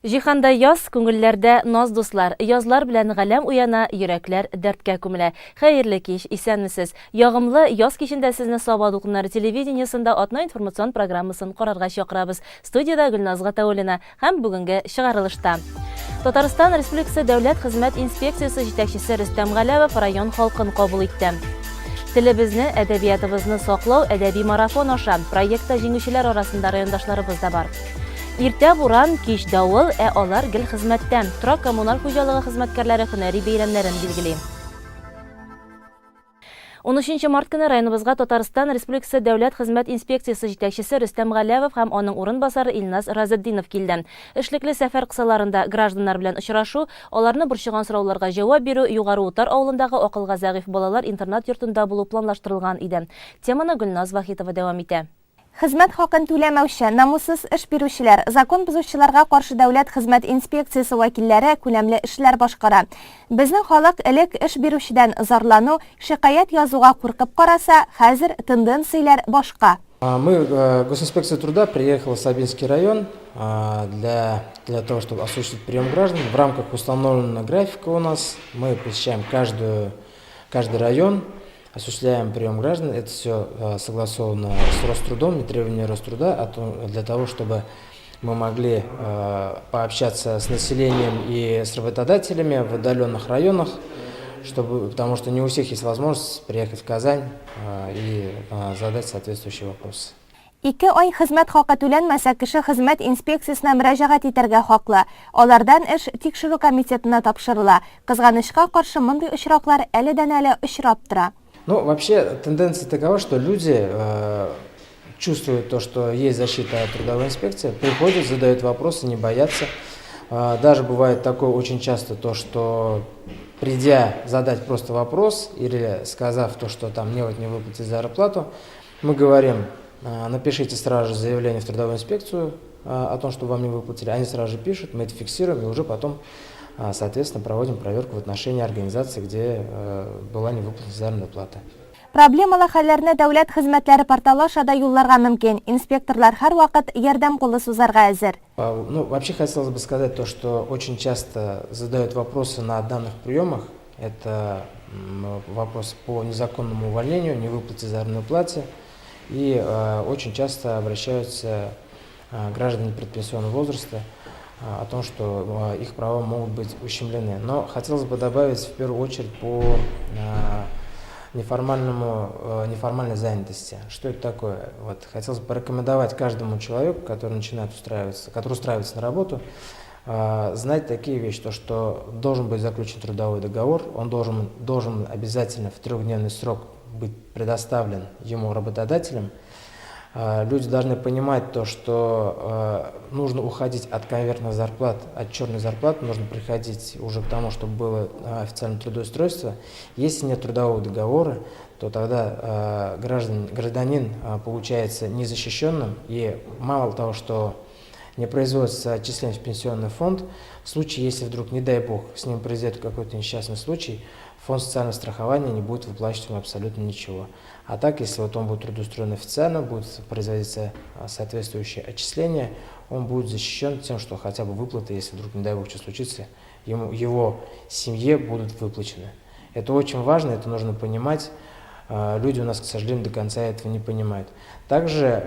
Җиһанда яз, күңелләрдә наз дуслар, язлар белән галәм уяна, йөрәкләр дәрткә күмелә. Хәерле кич, исәнмесез. Ягымлы яз кичендә сезне Саба дулкыннары телевидениесында атна информацион программасын карарга чакырабыз. Студияда Гөлназ Гатауллина һәм бүгенге чыгарылышта. Татарстан Республикасы Дәүләт хезмәт инспекциясе җитәкчесе Рөстәм Галәвов район халкын кабул итте. Телебезне, әдәбиятыбызны саклау әдәби марафон аша проектта җиңүчеләр арасында райондашларыбыз да бар. Иртә буран, кич давыл, алар гел хезмәттә. Тора коммуналь хуҗалыгы хезмәткәрләре һөнәри бәйрәмнәрен билгели. 13 март көне районыбызга Татарстан Республикасы Дәүләт хезмәт инспекциясе җитәкчесе Рөстәм Галәвов һәм аның урынбасары Илназ Разетдинов килде. Эшлекле сәфәр кысаларында гражданнар белән очрашу, аларны борчыган сорауларга җавап бирү Югары Утар авылындагы акылга зәгыйфь балалар интернат йортында булу планлаштырылган иде. Теманы Гөлназ Вахитова дәвам итә. Хезмәт хакын түләмәүче, намуссыз эш бирүчеләр, закон бозучыларга каршы дәүләт хезмәт инспекциясе вәкилләре күләмле эшләр башкара. Безнең халык элек эш бирүчедән зарлану, шикаят язуга куркып караса, хәзер тенденцияләр башка. Мы, Госинспекция труда, приехала в Сабинский район для того, чтобы осуществить прием граждан. В рамках установленного графика у нас мы посещаем каждый район, осуществляем прием граждан. Это все согласовано с Рострудом и требованиями Роструда для того, чтобы мы могли пообщаться с населением и с работодателями в отдаленных районах, потому что не у всех есть возможность приехать в Казань и задать соответствующие вопросы. 2 ай хезмәт хакы түләнмәсә, кеше хезмәт инспекциясенә мөрәҗәгать итәргә хаклы. Алардан эш тикшерү комитетына тапшырыла. Кызганычка каршы мондый очраклар әледән-әле очрап тора. Ну, вообще, тенденция такова, что люди чувствуют то, что есть защита от трудовой инспекции, приходят, задают вопросы, не боятся. Даже бывает такое очень часто, то, что придя задать просто вопрос или сказав то, что там не выплатить зарплату, мы говорим, напишите сразу же заявление в трудовую инспекцию о том, что вам не выплатили. Они сразу же пишут, мы это фиксируем и уже потом, соответственно, проводим проверку в отношении организации, где была не выплата заработная плата. Проблемалы хәлләрне дәүләт хезмәтләре порталы аша да юлларга мөмкин. Инспекторлар һәрвакыт ярдәм кулы сузарга әзер. Ну, вообще хотелось бы сказать то, что очень часто задают вопросы на данных приемах. Это вопрос по незаконному увольнению, невыплате заработной платы. И очень часто обращаются граждане предпенсионного возраста о том, что их права могут быть ущемлены. Но хотелось бы добавить в первую очередь по неформальной занятости. Что это такое? Вот, хотелось бы порекомендовать каждому человеку, который устраивается на работу, знать такие вещи, то, что должен быть заключен трудовой договор, он должен обязательно в 3-дневный срок быть предоставлен ему работодателем. Люди должны понимать то, что нужно уходить от конвертных зарплат, от черной зарплаты, нужно приходить уже к тому, чтобы было официальное трудоустройство. Если нет трудового договора, то тогда гражданин получается незащищенным, и мало того, что не производится отчисление в пенсионный фонд, в случае, если вдруг, не дай бог, с ним произойдет какой-то несчастный случай, фонд социального страхования не будет выплачивать ему абсолютно ничего. А так, если он будет трудоустроен официально, будет производиться соответствующее отчисление, он будет защищен тем, что хотя бы выплаты, если вдруг, не дай бог, что случится, его семье будут выплачены. Это очень важно, это нужно понимать. Люди у нас, к сожалению, до конца этого не понимают. Также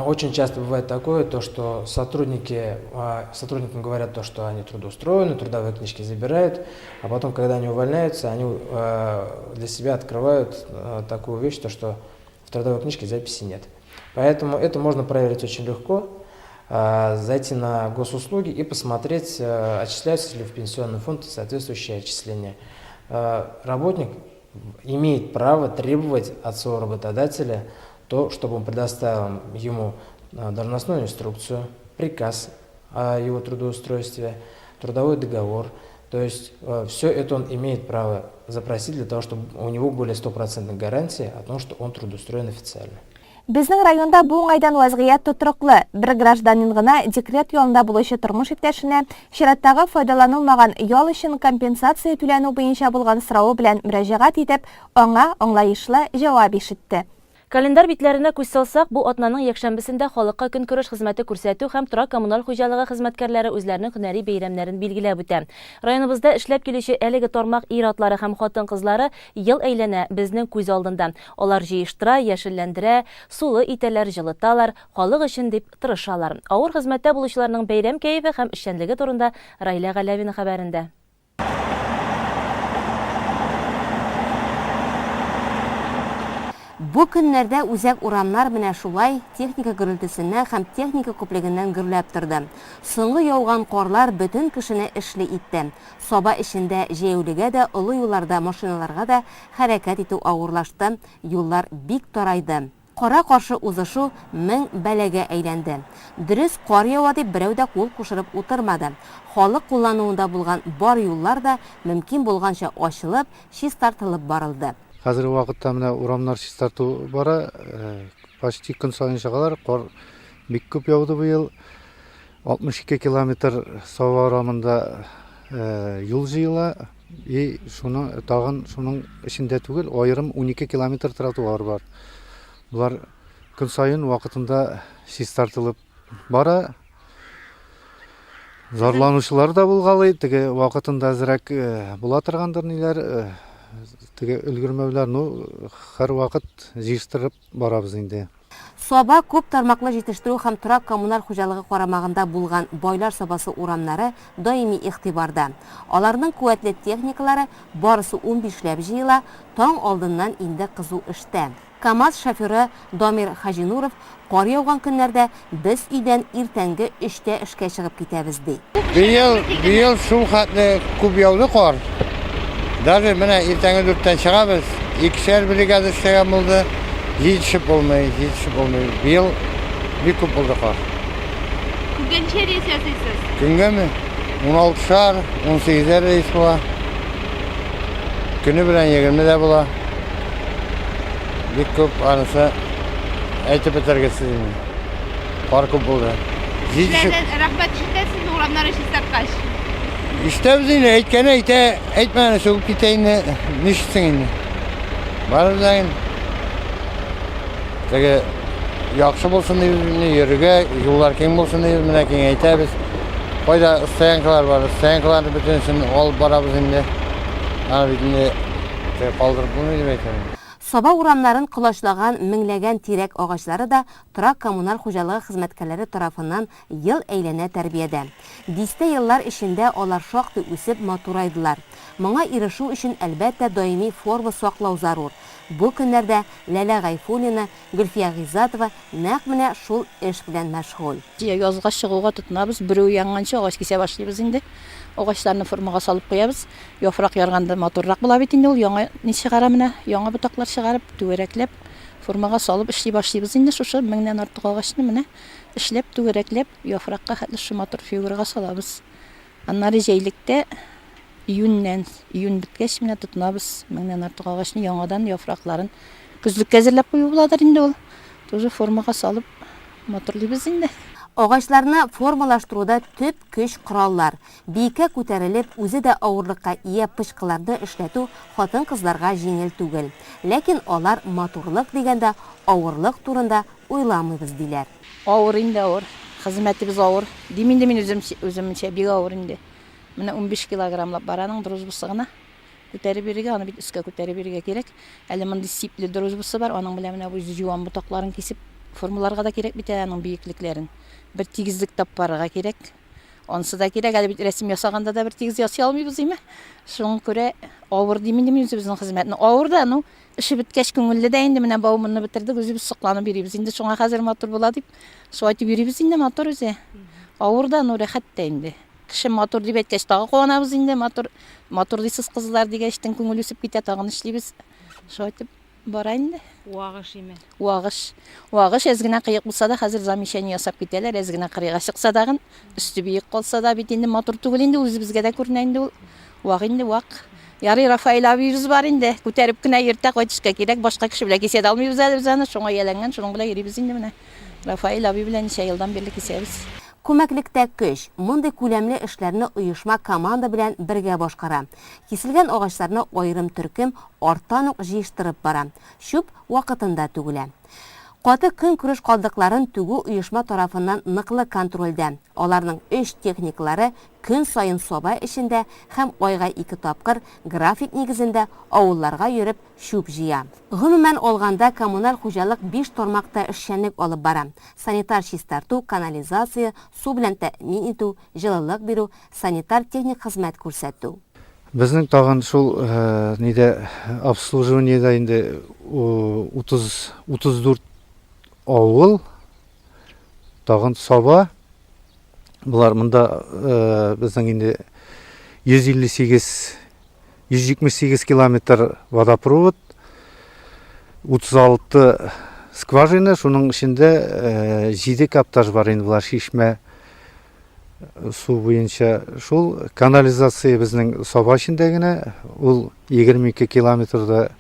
очень часто бывает такое, то, что сотрудникам говорят то, что они трудоустроены, трудовые книжки забирают, а потом, когда они увольняются, они для себя открывают такую вещь, то, что в трудовой книжке записи нет. Поэтому это можно проверить очень легко, зайти на госуслуги и посмотреть, отчисляются ли в пенсионный фонд соответствующие отчисления. Работник имеет право требовать от своего работодателя то, чтобы он предоставил ему должностную инструкцию, приказ о его трудоустройстве, трудовой договор. То есть все это он имеет право запросить для того, чтобы у него были 100% гарантии о том, что он трудоустроен официально. Безнең районда бу уңайдан вазгыять тотрыклы. Бер гражданин гына декрет ялында булучы тормыш иптәшенә чираттагы файдаланылмаган ял өчен компенсация түләнү буенча булган сорау белән мөрәҗәгать итеп, аңа аңлаешлы җавап ишетте. Календар битләренә күз салсак, бу атнаның якшәмбесендә халыкка көнкүреш хезмәте күрсәтү һәм торак коммуналь хуҗалыгы хезмәткәрләре үзләренең һөнәри бәйрәмнәрен билгеләп үтә. Районыбызда эшләп килүче әлеге тармак ир-атлары һәм хатын-кызлары ел әйләнә безнең күз алдында. Алар җыештыра, яшелләндерә, сулы итәләр, җылыталар, халык өчен дип тырышалар. Авыр хезмәттә булучыларның бәйрәм кәефе һәм эшчәнлеге турында Райла Галәвина хәбәрендә. Бу көннәрдә үзәк урамнар менә шулай техника гөрелтесеннән һәм техника күплегеннән гөрләп торды. Соңгы яуган карлар бөтен кешене эшле итте. Саба эчендә җәяүлегә дә, олы юлларда машиналарга да хәрәкәт итү авырлашты. Юллар бик тарайды. Кара каршы узышу мең бәләгә әйләнде. Дөрес кар ява дип берәү дә кул кушырып утырмады. Халык куллануында булган бар юллар да мөмкин булганча ачылып, чистартылып барылды. Хәзерге вакытта менә урамнар чистарту бара, почти көн сайын чыгалар. Кар бик күп яуды бу ел. 62 километр Сава урамында юл җыела. И шуны тагын шуның эчендә түгел, аерым 12 километр тротуар бар. Булар көн сайын вакытында чистартылып бара. Зарланучылар да булгалый, теге вакытында әзрәк була торгандыр ниләр. Теге өлгермәүләр, һәр вакыт җыштырып барабыз инде. Саба күп тармаклы җитештерү һәм торак коммуналь хуҗалыгы карамагында булган байлар сабасы урамнары даими игътибарда. Аларның куәтле техникалары барысы 15ләп җыела, таң алдыннан инде кызу эштә. КАМАЗ шоферы Дамир Хажинуров кар яуган көннәрдә без өйдән иртәнге 3тә эшкә чыгып китәбез ди. Быел шул хәтле күп яуды кар. Даже менә иртәнге 4тән чыгабыз, 2 бригада эшләгән булды. Җитешеп булмый. Быел бик күп булды кар. Күгенчә рейс ясыйсыз? Көнгәме? 16-шар, 18 рейс була. Көне белән 20 дә була. Бик күп анысы әйтеп бетергесез инде. Кар күп булды. Рәхмәт җитәсез урамнар чистарткач. İşte biz yine etkene etmeyene sokup giteyine nişitsin yine. Var zaten. Peki yakşı olsun diye yürüge, yollar kim olsun diye minnekin eğitebiz. Koyda ıslayankalar var, ıslayankalarını bütünsün olup barabız şimdi. Yani bitinde kaldırıp bunu diye Саба урамнарын кылачлаган меңләгән тирәк агачлары да торак коммуналь хуҗалыгы хезмәткәрләре тарафыннан ел әйләнә тәрбиядә. Дистә еллар эчендә алар шактый үсеп матурайдылар. Моңа ирешү өчен әлбәттә даими форма саклау зарур. Бу көннәрдә Ләлә Гайфуллина, Гөлфия Гыйзатова нәкъ менә шул эш белән мәшгуль. Язга чыгуга тотынабыз, берәү янганчы агач кисә башлыйбыз инде. Агачларны формага салып куябыз. Яфрак ярганда моторрак була бит инде ул яңа ни чыгара менә, яңа ботаклар чыгарып, түгәрәкләп, формага салып эшли башлыйбыз инде. Шушы 1000дән артык агачны менә эшләп, түгәрәкләп, яфракка хәтле шу мотор фигурага салабыз. Аннары җәйлектә июнь биткәч менә тотынабыз 1000дән артык агачны яңадан яфракларын күзлеккә әзерләп кую буладыр инде ул. Тоже формага салып моторлыйбыз инде. Агачларны формалаштыруда төп көч кораллар. Бийеккә күтәрелеп, үзе дә авырлыкка ия пычкыларны эшләтү хатын-кызларга җиңел түгел. Ләкин алар матурлык дигәндә авырлык турында уйламыйбыз диләр. Авыр инде авыр. Хезмәтебез авыр. Диминде мин үземчә бик авыр инде. Менә 15 килограммлап бараның дружбасы гына. Күтәреп бирергә, аны бит өскә күтәреп бирергә кирәк. Әле монда сипле дружбасы бар, аның белән менә бу җуан ботакларын кисеп формаларга да кирәк бит аның биеклекләрен. Bir тигезлек таппарга кирәк. Онсы да кирәк, әле бит рәсем ясаганда да bir тигез ясый алмыйбыз име. Шуңа күрә авыр диминде мин үзебезнең хезмәтне. Авыр да, эше биткәч күңелле дә инде менә бавымны битердек, үзебез сокланып бирибез. Инде шуңа хәзер мотор була дип, шулай дип йөрибез инде мотор үзе. Авыр да, рәхәт тә инде. Кеше мотор дип әйткәч тагы куанабыз инде, мотор дисез кызлар дигәчтен күңел үсеп китә, тагын эшлибез. Шулай дип бара инде. Вагыш име. Вагыш әзгенә кыек булса да хәзер замещание ясап китәләр, әзгенә кырыйга чыкса дагын, үсте биек калса да бит инде мотор түгел инде, үзебезгә дә күренә инде ул. Вак инде вак. Ярый Рафаил абыйыбыз бар инде, күтәреп кенә йөртә кайтышка кирәк, башка кеше белән кисә дә алмыйбыз әле без аны, шуңа яланган, шуның белән йөрибез инде менә. Рафаил абый белән ничә елдан бирле кисәбез. Күмәклектә көч, мондый күләмле эшләрне оешма команда белән бергә башкара. Киселгән агачларны аерым төркем арттан ук җыештырып бара. Шуп вакытында түгелә. Каты көн күреш калдыкларын түгү уюшма тарафынан ныклы контрольдә. Аларның 3 техниклары көн сайын соба эшендә һәм айга 2 тапкыр график нигезендә авылларга йөреп шуп җыя. Гомумән алганда коммуналь хуҗалык 5 тармакта эшчәнлек алып бара. Санитар чистарту, канализация, су белән тәэмин итү, җылылык бирү, санитар техник хезмәт күрсәтү. Безнең тагын шул нидә обслуживаниедә инде 34 авыл, тагын соба. Булар монда безнең инде 178 километр водопровод, 36 скважина, шуның içinde 7 каптаж бар инде булар шишмә су буенча. Шул канализация безнең соба içinde генә, ул 22 километрда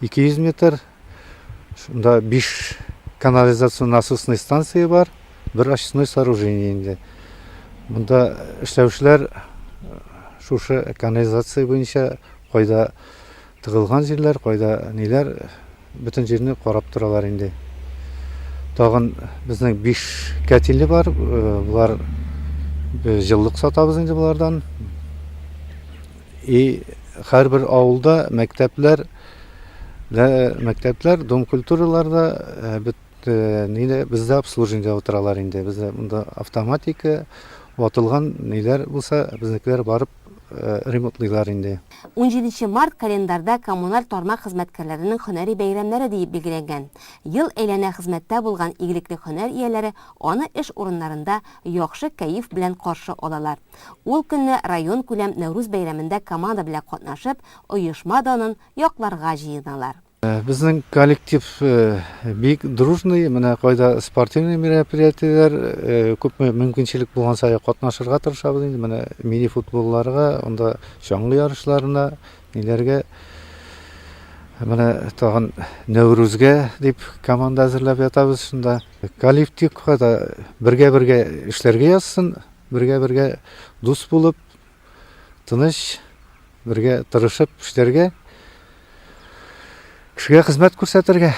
200 метр. Шунда 5 канализация насосной станция бар, бер очистной сооружение инде. Монда эшләүчеләр шушы канализация буенча кайда тыгылган җирләр, кайда ниләр, бөтен җирне карап торалар инде. Тагын безнең 5 кәтиле бар, булар җыллык сатабыз инде булардан. Һәрбер авылда мәктәпләр, дом культураларда бездә обслуживание утыралар инде. Бездә монда автоматика ватылган ниләр булса, безнекеләр барып ремонтлыйлар инде. 17 март календарда коммуналь тармак хезмәткәрләренең һөнәри бәйрәмнәре дип билгеләнгән. Ел әйләнә хезмәттә булган игелекле һөнәр ияләре аны эш урыннарында яхшы кәеф белән каршы алалар. Ул көнне район күләм Нәүрүз бәйрәмендә команда белән катнашып, оешма данын якларга җыеналар. Безнең коллектив бик дружный, менә кайда спортивный мероприятиеләр, күп мөмкинчелек булган сая катнашырга тырышабыз инде. Менә мини футболларга, анда чаңгы ярышларына, ниләргә. Менә тагын Нәүрүзгә дип команда әзерләп ятабыз шунда. Коллектив кайда бергә эшләргә язсын, бергә дус булып, тыныч, бергә тырышып эшләргә. Кешегә хезмәт күрсәтергә.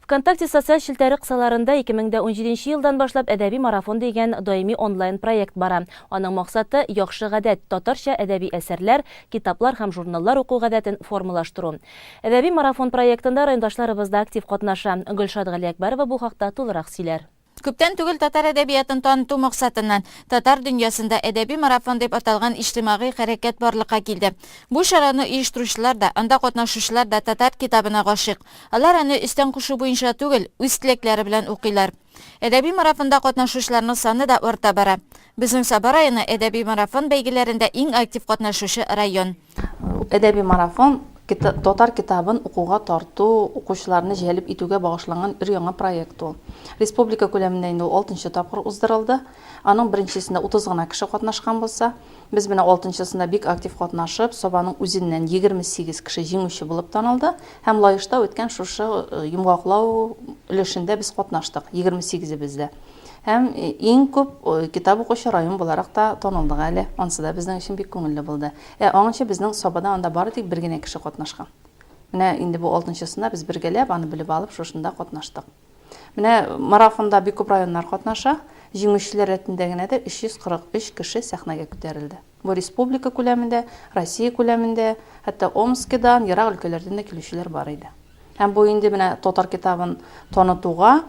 ВКонтакте социаль шелтәре кысаларында 2017 елдан башлап әдәби марафон дигән даими онлайн проект бара. Аның максаты яхшы гадәт, татарча әдәби әсәрләр, китаплар һәм журналлар уку гадәтен формалаштыру. Әдәби марафон проектында райондашларыбыз да актив катнаша. Гөлшат Галиәкбәрова бу хакта тулырак сөйләр. Күптән түгел татар әдәбиятын таныту максатыннан татар дөньясында әдәби марафон дип аталган иҗтимагый хәрәкәт барлыкка килде. Бу чараны оештыручылар да, анда катнашучылар да татар китабына гашыйк. Алар аны истән кушу буенча түгел, үз теләкләре белән укыйлар. Әдәби марафонда катнашучыларның саны да арта бара. Безнең Саба районы әдәби марафон бәйгеләрендә иң актив катнашучы район. Әдәби марафон татар китабын укуга тарту, укучыларны җәлеп итүгә багышланган бер яңа проект ул. Республика күләмендә инде 6нчы тапкыр уздырылды. Аның беренчесендә 30 гына кеше катнашкан булса, без менә 6нчысында бик актив катнашып, Сабаның үзеннән 28 кеше җиңүче булып танылды һәм лаешта үткән шушы йомгаклау өлешендә без катнаштык, 28 бездә. Һәм иң күп китап укучы район буларак та танылдык әле. Ансы да безнең өчен бик күңелле булды. Аңчы безнең Сабада анда бары тик бер генә кеше катнашкан. Менә инде бу 6нчысында без бергәләп аны белеп алып шушында катнаштык. Менә марафонда бик күп районнар катнаша. Җиңүчеләр рәтендә генә дә 343 кеше сәхнәгә күтәрелде. Бу республика күләмендә, Россия күләмендә, хәтта Омскидан, ерак өлкәләрдән дә килүчеләр бар иде. Һәм бу инде менә татар китабын танытуга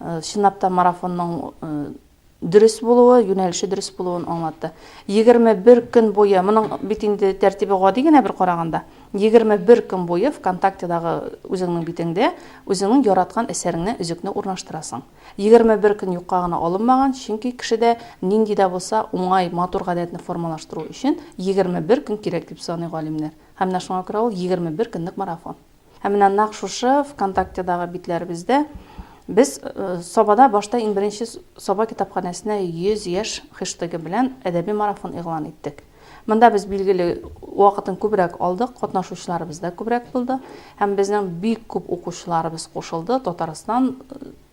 Шинапта марафонның дөрес булуы, юнәлеше дөрес булуын аңлатты. 21 көн буе, моның бит инде тәртибе гади генә бер караганда, 21 көн буе ВКонтактедагы үзеңнең битеңдә үзеңнең яраткан әсәреңне үзекне урнаштырасың. 21 көн юкка гына алынмаган, чөнки кешедә нинди дә булса уңай матур гадәтне формалаштыру өчен 21 көн кирәк дип саный галимнәр. Һәм менә шуңа күрә ул 21 көнлек марафон. Һәм менә нәкъ шушы ВКонтактедагы битләребездә biz Sabada başta иң беренче Саба китапханәсенә 100 яшь хэштеги белән әдәби марафон игълан иттек. Монда без билгеле вакытын күбрәк алдык, катнашучыларыбыз да күбрәк булды һәм безнең бик күп укучыларыбыз кушылды. Татарстан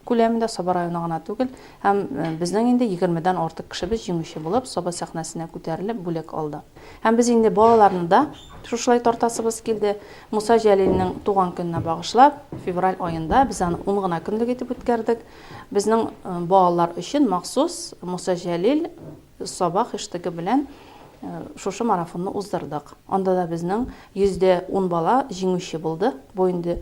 күләмендә, Саба районы гына түгел, һәм безнең инде 20-дән артык кешебез җиңүче булып, Саба сәхнәсенә күтәрелеп бүләк алды. Һәм без инде балаларны да шушылай тартасыбыз килде. Муса Җәлилнең туган көненә багышлап, февраль аенда без аны 10 гына көнлек итеп үткәрдек. Безнең балалар өчен махсус Муса Җәлил Саба хэштеги белән шушы марафонны уздырдык. Анда да безнең 110 бала җиңүче булды. Бу инде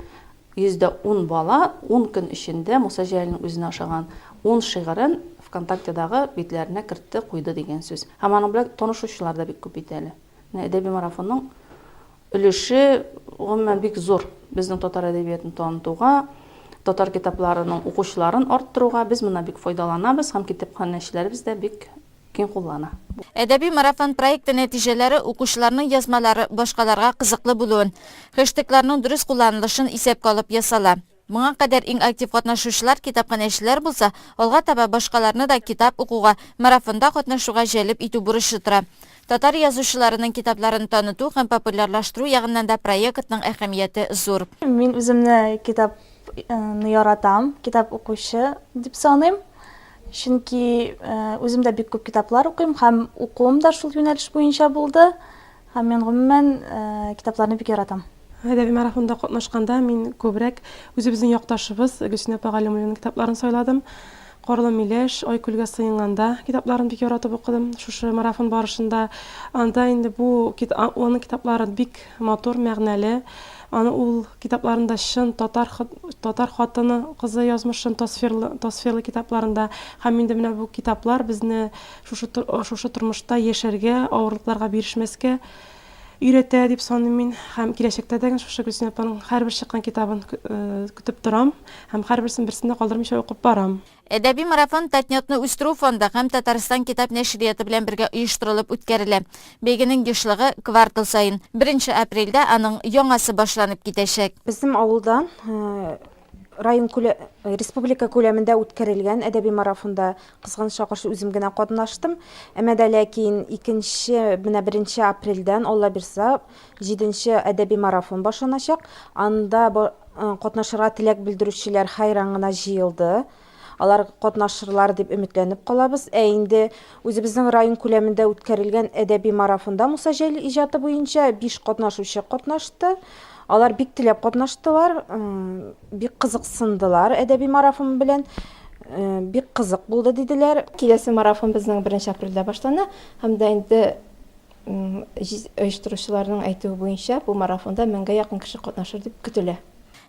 110 бала 10 көн эчендә Муса Җәлилнең үзенә ошаган 10 шигырен ВКонтактедагы битләренә кертте, куйды дигән сүз. Һәм аның белән танышучылар да бик күп бит әле. Әдәби марафонның өлеше гомумән бик зур. Безнең татар әдәбиятын танытуга, татар китапларының укучыларын арттыруга без моны бик файдаланабыз һәм китапханәчеләребез дә бик киң куллана. Әдәби марафон проекты нәтиҗәләре укучыларның язмалары башкаларга кызыклы булуын, хэштегларның дөрес кулланылышын исәпкә алып ясала. Моңа кадәр иң актив катнашучылар китапханәчеләр булса, алга таба башкаларны да китап укуга, марафонда катнашуга җәлеп итү бурычы тора. Татар язучыларының китапларын таныту һәм популярлаштыру ягыннан да проектның әһәмияте зур. Мин үземне китапны яратам, китап укучы дип саныйм. Чөнки үземдә бик күп китаплар укыйм һәм укуым да шул юнәлеш буенча булды. Һәм мин гомумән китапларны бик яратам. Әдәби марафонда катнашканда мин күбрәк үзебезнең якташыбыз Гөлсинә апа Галимулланың китапларын сайладым. Карлы Миләш, Айкүлгә сыенганда китапларын бик яратып укыдым. Шушы марафон барышында анда инде бу аның китаплары бик матур, мәгънәле. Аны ул китапларында шын татар хатыны кызы язмышын тасвирлы китапларында һәм инде менә бу китаплар безне шушы тормышта яшәргә, авырлыкларга бирешмәскә өйрәтә дип саныйм мин. Һәм киләчәктә дә шушы Гөлсинә апаның һәрбер чыккан китабын көтеп торам һәм һәрберсен калдырмыйча укып барам. Әдәби марафон Татнётны үстерү фонды һәм Татарстан китап нәшрияты белән бергә оештырылып үткәрелә. Бәйгенең ешлыгы квартал саен 1 апрельдә аның яңасы башланып китәчәк. Безнең авылдан республика күләмендә үткәрелгән әдәби марафонда кызганычка каршы үзем генә катнаштым. Әмма дә ләкин 1 апрельдән Алла бирсә 7 әдәби марафон башланачак. Анда катнашырга теләк белдерүчеләр хайран гына җыелды. Алар катнашырлар дип өметләнеп калабыз. Инде үзебезнең район күләмендә үткәрелгән әдәби марафонда Муса Җәлил иҗаты буенча 5 катнашучы катнашты. Алар бик теләп катнаштылар, бик кызыксындылар әдәби марафон белән, бик кызык булды диделәр. Киләсе марафон безнең 1 апрельдә башлана, һәм дә инде оештыручыларның әйтүе буенча бу марафонда 1000-гә якын кеше катнашыр дип көтелә.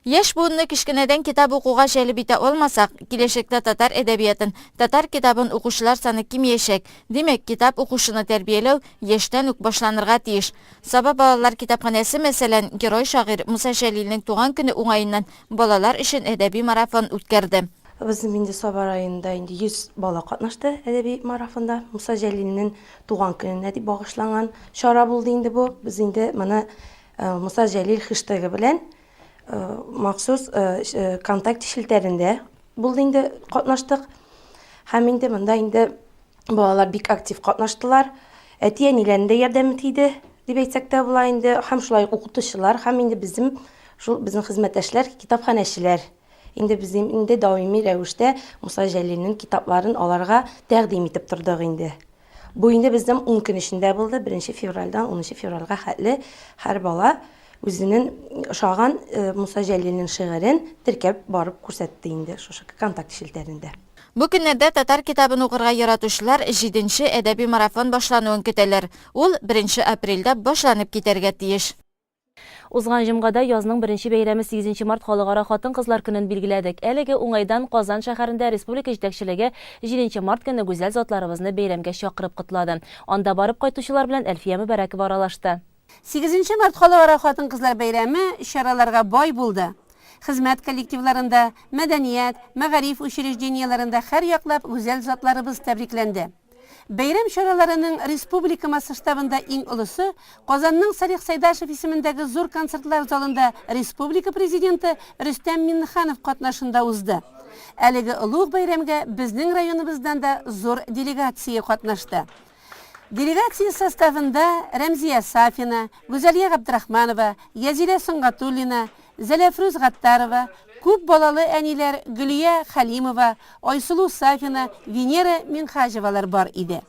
Яшь буынны кичкенәдән китап укуга җәлеп итә алмасак, киләчәктә татар әдәбиятын, татар китабын укучылар саны кимиячәк. Димәк, китап укушыны тәрбияләү яшьтән үк башланырга тиеш. Саба балалар китапханәсе мәсәлән, герой шагыйрь Муса Җәлилнең туган көне уңаеннан балалар өчен әдәби марафон үткәрде. Безнең инде Саба районында инде 100 бала катнашты әдәби марафонда. Муса Җәлилнең туган көненә дип багышланган чара булды инде бу. Без инде моны Муса Җәлил хэштеги белән махсус контакт шилтәрендә булды инде катнаштык. Һәм инде монда инде балалар бик актив катнаштылар. Әти-әниләрендә ярдәм итте дип әйтсәк тә була инде. Һәм шулай укытучылар, һәм инде безнең хезмәттәшләр, китапханәчеләр. Инде без инде даими рәвештә Муса Җәлилнең китапларын аларга тәкъдим итеп тордык инде. Бу инде безнең 10 көн эчендә булды. 1 февральдән 10 февральгә хәтле һәр бала үзенең ошаган Муса Җәлилнең шигырен теркәп барып күрсәтте инде шушы контакт шилтәрендә. Бу көннәрдә татар китабын укырга яратучылар 7 әдәби марафон башлануын көтәләр. Ул 1 апрельдә башланып китәргә тиеш. Узган җомгада язның 1 бәйрәме 8 март халыкара хатын-кызлар көнен билгеләдек. Әлеге уңайдан Казан шәһәрендә республика җитәкчелеге 7 март көнне гүзәл затларыбызны бәйрәмгә чакырып котлады. Анда барып кайтучылар белән Әлфия Мөбәрәкова аралашты. 8 март халыкара хатын-кызлар бәйрәме чараларга бай булды. Хезмәт коллективларында, мәдәният, мәгариф учрежденияларында һәр яклап гүзәл затларыбыз тәбрикләнде. Бәйрәм чараларының республика масштабында иң олысы Казанның Салих Сайдашев исемендәге зур концертлар залында республика президенты Рөстәм Миннеханов катнашында узды. Әлеге улуг бәйрәмгә безнең районыбыздан да зур делегация катнашты. Делегация составында Рәмзия Сафина, Гүзәлия Габдрахманова, Язилә Сыңгатуллина, Зәләфрүз Гаттарова, Күп балалы әниләр Гөлия Халимова, Айсылу Сафина, Венера Минхажевалар бар иде.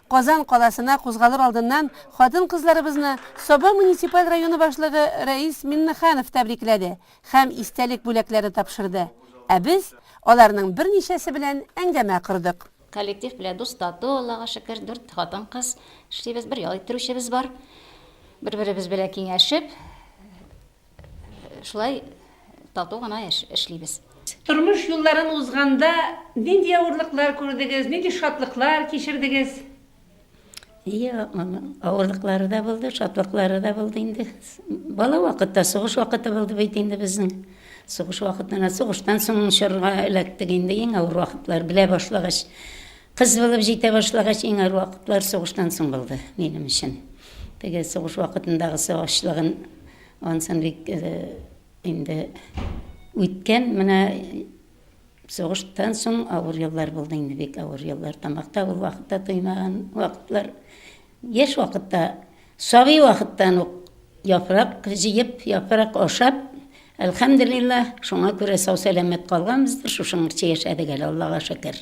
Казан қаласына кузгалыр алдыннан хатын-кызларыбызны Соба муниципаль районы башлыгы Раис Миннаханов тәбрикләде һәм истәлек бүләкләре тапшырды. Ә без аларның берничәсе белән әңгәмә кырдык. Коллектив белән дустату, Аллага шөкер, 4 хатын-кыз эшлибез, бер ял иттерүчебез бар. Бер-беребез белән киңәшеп, шулай тату гына эшлибез. Тормыш юлларын узганда нинди авырлыклар күрдегез, нинди шатлыклар кичердегез? Авырлыклары да булды, шатлыклары да булды инде. Бала вакытта, сугыш вакыты булды бит инде безнең. Сугыш вакытына, сугыштан соң шырга эләктек инде, иң авыр вакытлар белә башлагач. Кыз булып җитә башлагач, иң авыр вакытлар сугыштан соң булды минем өчен. Теге сугыш вакытындагы сугышлыгын ансын бик инде үткән, менә сугыштан соң авыр еллар булды инде, бик авыр еллар. Тамакта бу вакытта тоймаган вакытлар. Яшь вакытта, саби вакыттан ук яфрак җыеп, яфрак ашап, әлхәмдүлиллаһ, шуңа күрә сау-сәламәт калганбыздыр, шушыңча яшәдек әле, Аллага шөкер.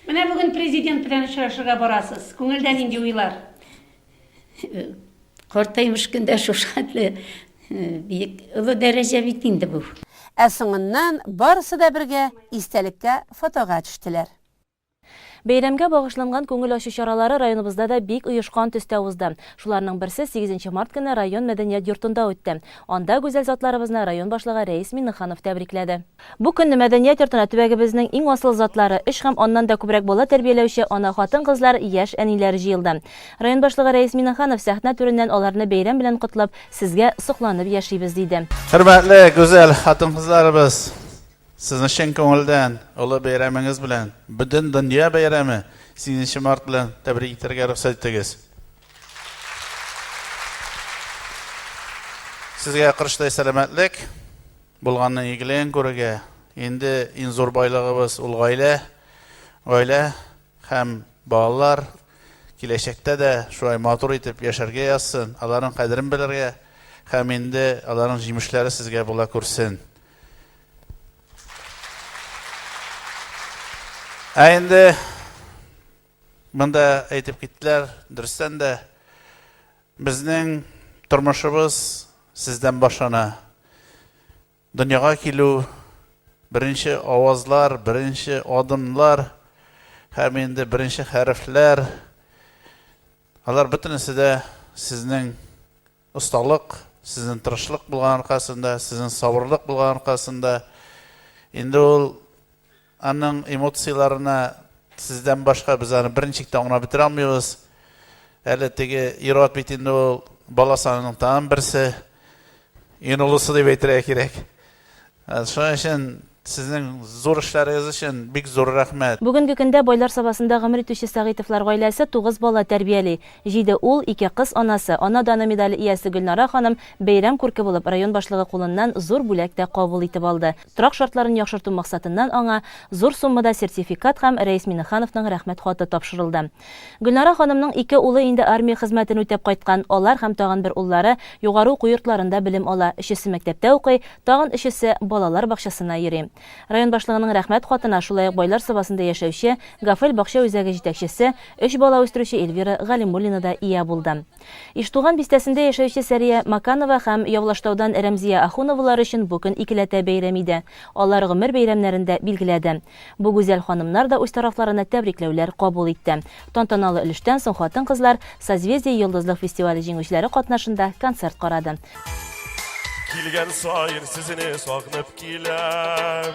Менә бүген президент белән очрашырга барасыз. Күңелдә нинди уйлар? Картаймыш көндә шушатлы бик олы дәрәҗә бит инде бу. Ә соңыннан барысы да бергә истәлеккә фотога төштеләр. Бәйрәмгә багышланган күңел ачу чаралары районыбызда да бик оешкан төстә узды. Шуларның берсе 8 март көне район мәдәният йортында үтте. Анда гүзәл затларыбызны район башлыгы Раис Миннаханов тәбрикләде. Бу көнне мәдәният йортына төбәгебезнең иң асыл затлары, 3 һәм аннан да күбрәк бала тәрбияләүче ана хатын-кызлар, яшь әниләр җыелды. Район башлыгы Раис Миннаханов сәхнә түреннән аларны бәйрәм белән котлап, сезгә сокланып яшибез диде. Хөрмәтле гүзәл хатын-кызларыбыз, Sizin şen көңелдән, олы бәйрәмегез белән, бүтән дөнья бәйрәме 8 март белән тәбрик итәргә рөхсәт итегез. Сезгә кырыштай сәламәтлек, булганны игелән күрергә. Инде иң зур байлыгыбыз ул гаилә һәм балалар киләчәктә дә шулай матур итеп яшәргә язсын, аларның кадерен белергә һәм инде аларның җимешләре сезгә була күрсен. Әйнде монда әйтеп киттеләр, дөрестән дә безнең тормышыбыз сездән башлана. Дөньяга килү, беренче авазлар, беренче адымлар һәм инде беренче хәрефләр, алар бөтенесе дә сезнең осталык, сезнең тырышлык булган аркасында, сезнең сабырлык булган аркасында. Инде ул аның эмоцияларына сездән башка без аны беренчектә аңлап бетерә алмыйбыз. Әле теге ират бит инде ул бала санының тагын берсе, иң улысы дип әйтергә кирәк. Шуның өчен сезнең зур эшләрегез өчен бик зур рәхмәт. Бүгенге көндә байлар сабасында гомер итүче Сәгыйтовлар гаиләсе 9 бала тәрбияли. 7 ул, 2 кыз анасы. Ана даны медале иясе Гөлнара ханым бәйрәм күрке булып район башлыгы кулыннан зур бүләк тә кабул итеп алды. Торак шартларын яхшырту максатыннан аңа зур суммада сертификат һәм Раис Миннахановның рәхмәт хаты тапшырылды. Гөлнара ханымның 2 улы инде армия хезмәтен үтәп кайткан. Алар һәм тагын бер уллары югары уку йортларында белем ала. 3се мәктәптә укый, тагын 3се балалар бакчасына йөри. Район башлыгының рәхмәт хатына шулай ук байлар сабасында яшәүче Гафел бакча үзәге җитәкчесе, 3 бала үстерүче Эльвира Галимуллина да ия булды. Иштуган бистәсендә яшәүче Сәрия Маканова һәм Явлаштаудан Рәмзия Ахуновалар өчен бу көн икеләтә бәйрәм иде. Алар гомер бәйрәмнәрендә билгеләде. Бу гүзәл ханымнар да үз тарафларына тәбрикләүләр кабул итте. Тантаналы өлештән соң хатын-кызлар Созвездие йолдызлык фестивале җиңүчеләре катнашында концерт карады. Килгән сайын сезне сагынып киләм,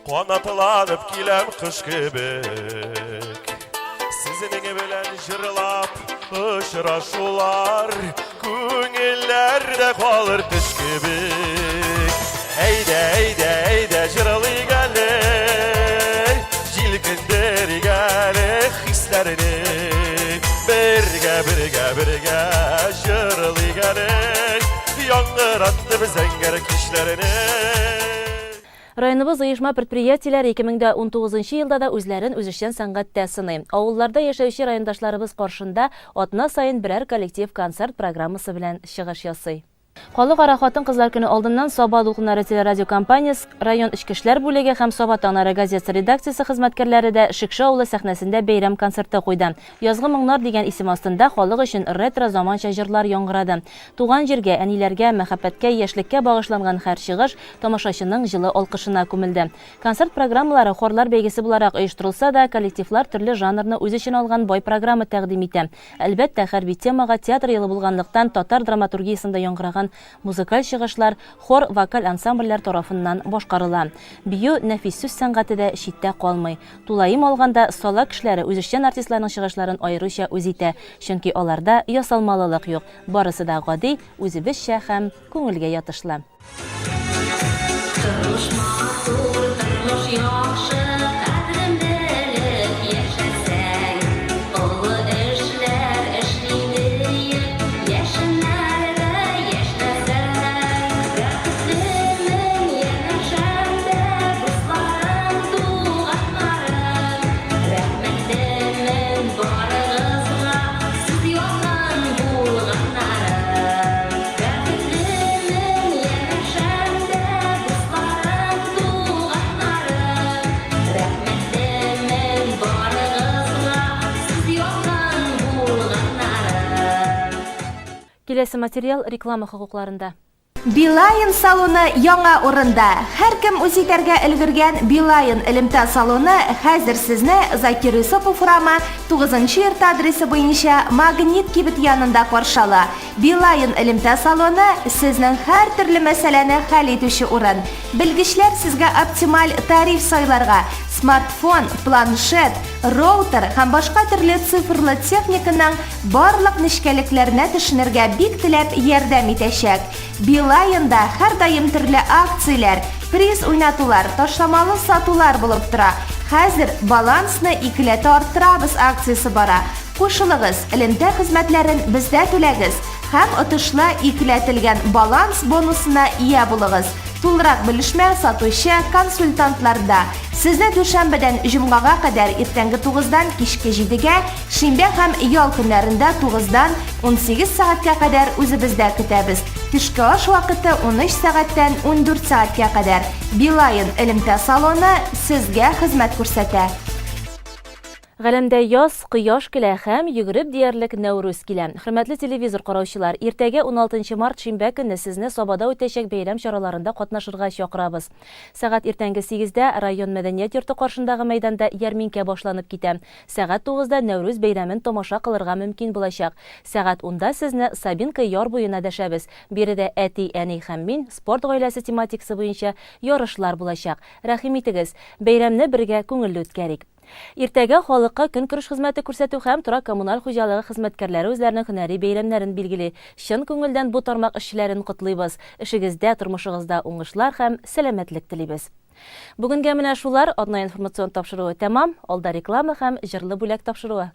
канатланып киләм кыш кебек. Сезнең белән җырлап очрашулар, күңелләрдә калыр төш кебек. Әйдә, әйдә, әйдә җырлыйк әле, җилкендерик әле хисләрне. Бергә җырлыйк әле. Районыбыз оешма предприятиеләре 2019 елда да үзләрен үзешчән сәнгатьтә сыный. Авылларда яшәүче райондашларыбыз каршында атна сайын берәр коллектив концерт программасы белән чыгыш ясый. Халыкара хатын-кызлар көне алдыннан Саба дулкыннары телерадио компаниясы, район эчке эшләр бүлеге һәм Саба таңнары газетасы редакциясе хезмәткәрләре дә Шикшә авылы сәхнәсендә бәйрәм концерты куйды. Язгы моңнар дигән исем астында халык өчен ретро заманча җырлар яңгырады. Туган җиргә, әниләргә, мәхәббәткә, яшьлеккә багышланган һәр чыгыш тамашачының җылы алкышына күмелде. Концерт программалары хорлар бәйгесе буларак оештырылса да, коллективлар төрле жанрны үз өчен алган бай программа тәкъдим итә. Әлбәттә, хәрби темага театр елы булганлыктан татар драматургиясендә яңгыраган музыкаль чыгышлар хор, вокаль ансамбльләр тарафыннан башкарыла. Бию, нәфис сүз сәнгате дә читтә калмый. Тулаем алганда сала кешеләре үзешчән артистларның чыгышларын аеруча үз итә, чөнки аларда ясалмалылык юк. Барысы да гади, үзебезчә һәм күңелгә ятышлы. Киләсе материал реклама хокукларында. Билайн салоны яңа урында. Һәркем үз итәргә өлгергән Билайн элемтә салоны хәзер сезне Закир Юсупов урамы 9-нчы йорт адресы буенча Магнит кибет янында каршы ала. Билайн элемтә салоны сезнең һәр төрле мәсьәләне хәл итүче урын. Белгечләр сезгә оптималь тариф сайларга, смартфон, планшет, роутер һәм башка төрле цифрлы техниканың барлык нечкәлекләренә төшенергә бик теләп ярдәм итәчәк. Билайында һәр даим төрле акцияләр, приз уйнатулар, ташламалы сатулар булып тора. Хәзер балансны икеләтә арттырабыз акциясе бара. Кушылыгыз, элемтә хезмәтләрен бездә түләгез һәм отышлы икеләтелгән баланс бонусына ия булыгыз. Тулырак белешмә сатучы консультантларда. Сезне дүшәмбедән җомгага кадәр иртәнге 9-дан кичке 7-гә, шимбә һәм ял көннәрендә 9-дан 18 сәгатькә кадәр үзебездә көтәбез. Төшке аш вакыты 13 сәгатьтән 14 сәгатькә кадәр. Билайн элемтә салоны сезгә хезмәт күрсәтә. Галәмдә яз, кояш килә һәм йөгереп диярлек Нәүрүз килә. Хөрмәтле телевизор караучылар, иртәгә 16 март шимбә көнне сезне Сабада үтәчәк бәйрәм чараларында катнашырга чакырабыз. Сәгать иртәнге 8-дә район мәдәният йорты каршындагы мәйданда ярминкә башланып китә. Сәгать 9-да Нәүрүз бәйрәмен тамаша кылырга мөмкин булачак. Сәгать 10-да сезне Сабинка яр буена дәшәбез. Биредә әти, әни һәм мин спорт гаиләсе тематикасы буенча ярышлар булачак. Рәхим итегез, бәйрәмне бергә күңелле үткәрик. Иртәгә халыкка көнкүреш хезмәте күрсәтү һәм тора коммуналь хуҗалыгы хезмәткәрләре үзләренең һөнәри бәйрәмнәрен билгели. Чын күңелдән бу тармак эшчеләрен котлыйбыз. Эшегездә, тормышыгызда уңышлар һәм сәламәтлек телибез. Бүгенгә менә шулар. Одна информацион тапшыруы тәмам. Алда реклама һәм җырлы бүләк тапшыруы.